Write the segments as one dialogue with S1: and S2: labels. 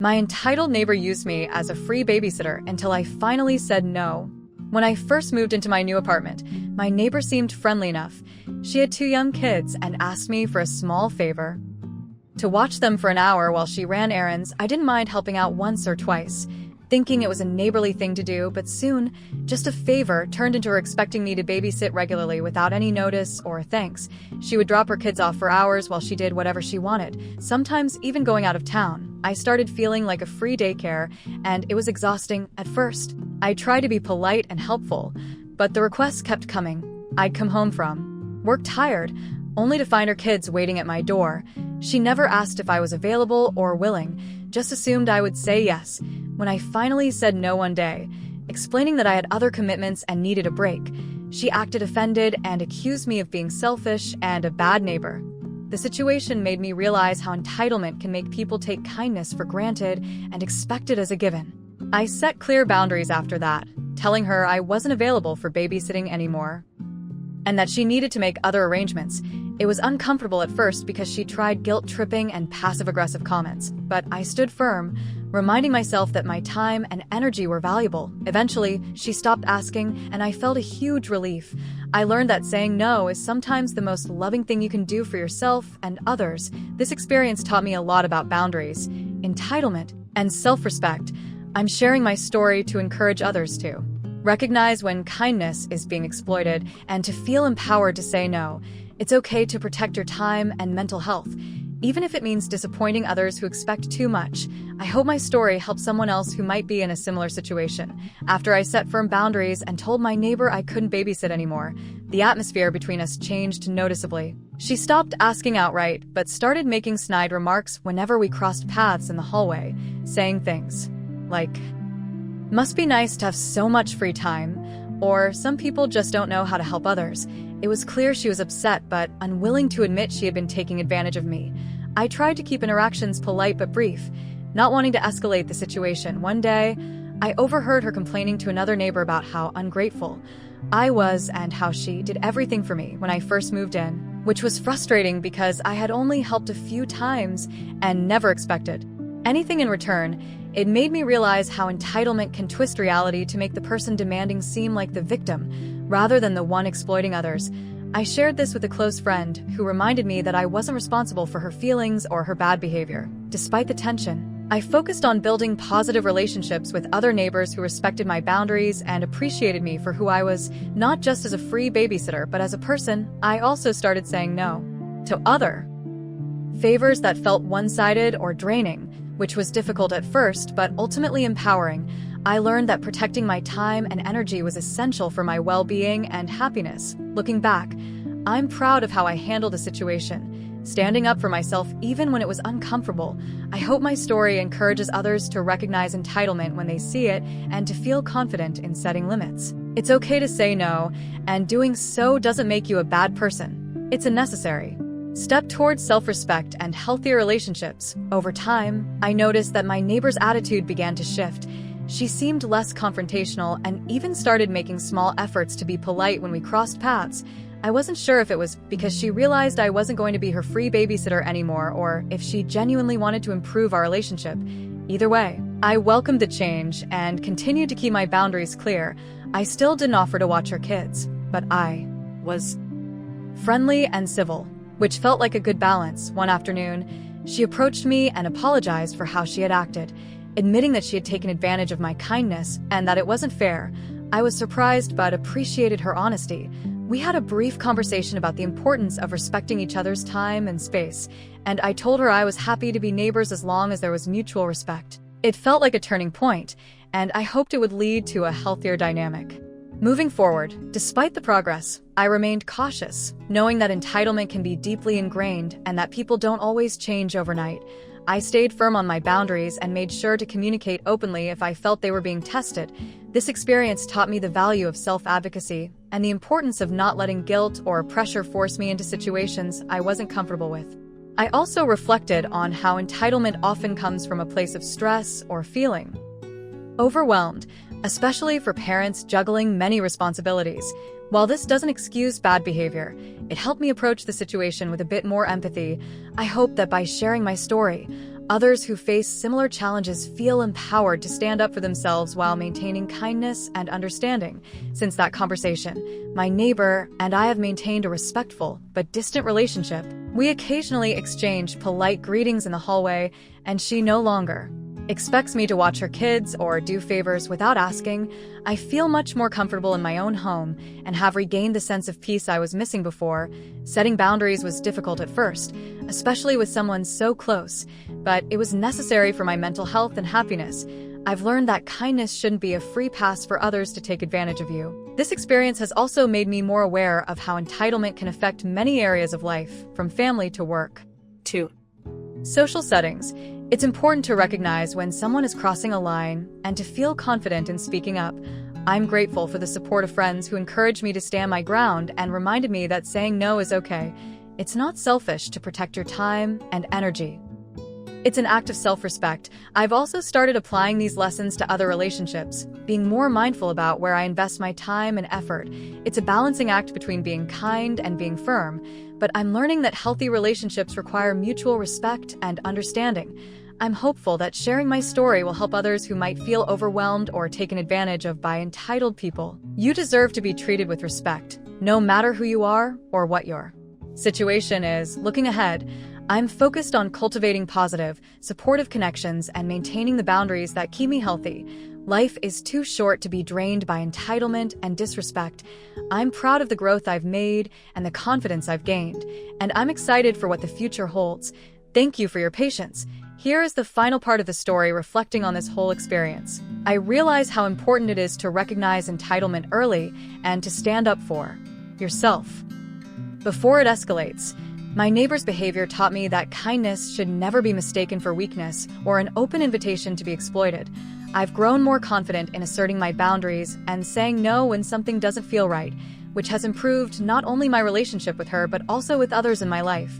S1: My entitled neighbor used me as a free babysitter until I finally said no. When I first moved into my new apartment, my neighbor seemed friendly enough. She had 2 young kids and asked me for a small favor. To watch them for an hour while she ran errands, I didn't mind helping out once or twice, thinking it was a neighborly thing to do, but soon, just a favor turned into her expecting me to babysit regularly without any notice or thanks. She would drop her kids off for hours while she did whatever she wanted, sometimes even going out of town. I started feeling like a free daycare, and it was exhausting at first. I tried to be polite and helpful, but the requests kept coming. I'd come home from work tired, only to find her kids waiting at my door. She never asked if I was available or willing, just assumed I would say yes. When I finally said no one day, explaining that I had other commitments and needed a break, she acted offended and accused me of being selfish and a bad neighbor. The situation made me realize how entitlement can make people take kindness for granted and expect it as a given. I set clear boundaries after that, telling her I wasn't available for babysitting anymore, and that she needed to make other arrangements. It was uncomfortable at first because she tried guilt-tripping and passive-aggressive comments, but I stood firm, reminding myself that my time and energy were valuable. Eventually, she stopped asking, and I felt a huge relief. I learned that saying no is sometimes the most loving thing you can do for yourself and others. This experience taught me a lot about boundaries, entitlement, and self-respect. I'm sharing my story to encourage others to recognize when kindness is being exploited and to feel empowered to say no. It's okay to protect your time and mental health, even if it means disappointing others who expect too much. I hope my story helps someone else who might be in a similar situation. After I set firm boundaries and told my neighbor I couldn't babysit anymore, the atmosphere between us changed noticeably. She stopped asking outright, but started making snide remarks whenever we crossed paths in the hallway, saying things like, "Must be nice to have so much free time," or "Some people just don't know how to help others." It was clear she was upset but unwilling to admit she had been taking advantage of me. I tried to keep interactions polite but brief, not wanting to escalate the situation. One day, I overheard her complaining to another neighbor about how ungrateful I was and how she did everything for me when I first moved in, which was frustrating because I had only helped a few times and never expected anything in return. It made me realize how entitlement can twist reality to make the person demanding seem like the victim, rather than the one exploiting others. I shared this with a close friend, who reminded me that I wasn't responsible for her feelings or her bad behavior. Despite the tension, I focused on building positive relationships with other neighbors who respected my boundaries and appreciated me for who I was, not just as a free babysitter, but as a person. I also started saying no to other favors that felt one-sided or draining, which was difficult at first, but ultimately empowering. I learned that protecting my time and energy was essential for my well-being and happiness. Looking back, I'm proud of how I handled the situation, standing up for myself even when it was uncomfortable. I hope my story encourages others to recognize entitlement when they see it and to feel confident in setting limits. It's okay to say no, and doing so doesn't make you a bad person. It's a necessary step towards self-respect and healthier relationships. Over time, I noticed that my neighbor's attitude began to shift. She seemed less confrontational and even started making small efforts to be polite when we crossed paths. I wasn't sure if it was because she realized I wasn't going to be her free babysitter anymore or if she genuinely wanted to improve our relationship. Either way, I welcomed the change and continued to keep my boundaries clear. I still didn't offer to watch her kids, but I was friendly and civil, which felt like a good balance. One afternoon, she approached me and apologized for how she had acted, admitting that she had taken advantage of my kindness and that it wasn't fair. I was surprised but appreciated her honesty. We had a brief conversation about the importance of respecting each other's time and space, and I told her I was happy to be neighbors as long as there was mutual respect. It felt like a turning point, and I hoped it would lead to a healthier dynamic. Moving forward, despite the progress, I remained cautious, knowing that entitlement can be deeply ingrained and that people don't always change overnight. I stayed firm on my boundaries and made sure to communicate openly if I felt they were being tested. This experience taught me the value of self-advocacy and the importance of not letting guilt or pressure force me into situations I wasn't comfortable with. I also reflected on how entitlement often comes from a place of stress or feeling overwhelmed, especially for parents juggling many responsibilities. While this doesn't excuse bad behavior, it helped me approach the situation with a bit more empathy. I hope that by sharing my story, Others who face similar challenges feel empowered to stand up for themselves while maintaining kindness and understanding. Since that conversation, my neighbor and I have maintained a respectful but distant relationship. We occasionally exchange polite greetings in the hallway, and she no longer expects me to watch her kids or do favors without asking. I feel much more comfortable in my own home and have regained the sense of peace I was missing before. Setting boundaries was difficult at first, especially with someone so close, but it was necessary for my mental health and happiness. I've learned that kindness shouldn't be a free pass for others to take advantage of you. This experience has also made me more aware of how entitlement can affect many areas of life, from family to work.
S2: 2.
S1: Social settings. It's important to recognize when someone is crossing a line and to feel confident in speaking up. I'm grateful for the support of friends who encouraged me to stand my ground and reminded me that saying no is okay. It's not selfish to protect your time and energy. It's an act of self-respect. I've also started applying these lessons to other relationships, being more mindful about where I invest my time and effort. It's a balancing act between being kind and being firm, but I'm learning that healthy relationships require mutual respect and understanding. I'm hopeful that sharing my story will help others who might feel overwhelmed or taken advantage of by entitled people. You deserve to be treated with respect, no matter who you are or what your situation is. Looking ahead, I'm focused on cultivating positive, supportive connections and maintaining the boundaries that keep me healthy. Life is too short to be drained by entitlement and disrespect. I'm proud of the growth I've made and the confidence I've gained, and I'm excited for what the future holds. Thank you for your patience. Here is the final part of the story reflecting on this whole experience. I realize how important it is to recognize entitlement early and to stand up for yourself before it escalates. My neighbor's behavior taught me that kindness should never be mistaken for weakness or an open invitation to be exploited. I've grown more confident in asserting my boundaries and saying no when something doesn't feel right, which has improved not only my relationship with her but also with others in my life.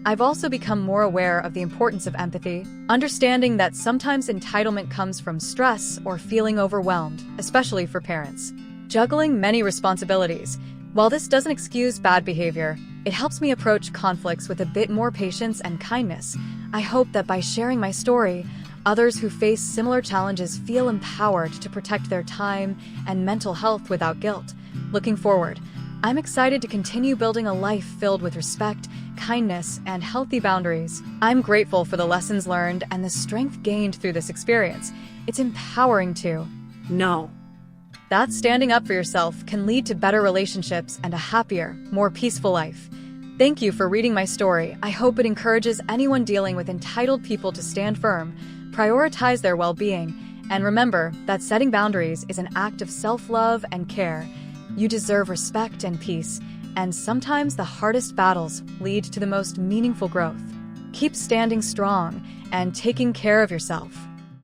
S1: I've also become more aware of the importance of empathy, understanding that sometimes entitlement comes from stress or feeling overwhelmed, especially for parents juggling many responsibilities. While this doesn't excuse bad behavior, it helps me approach conflicts with a bit more patience and kindness. I hope that by sharing my story, others who face similar challenges feel empowered to protect their time and mental health without guilt. Looking forward, I'm excited to continue building a life filled with respect, kindness, and healthy boundaries. I'm grateful for the lessons learned and the strength gained through this experience. It's empowering to
S2: know
S1: that standing up for yourself can lead to better relationships and a happier, more peaceful life. Thank you for reading my story. I hope it encourages anyone dealing with entitled people to stand firm, prioritize their well-being, and remember that setting boundaries is an act of self-love and care. You deserve respect and peace, and sometimes the hardest battles lead to the most meaningful growth. Keep standing strong and taking care of yourself.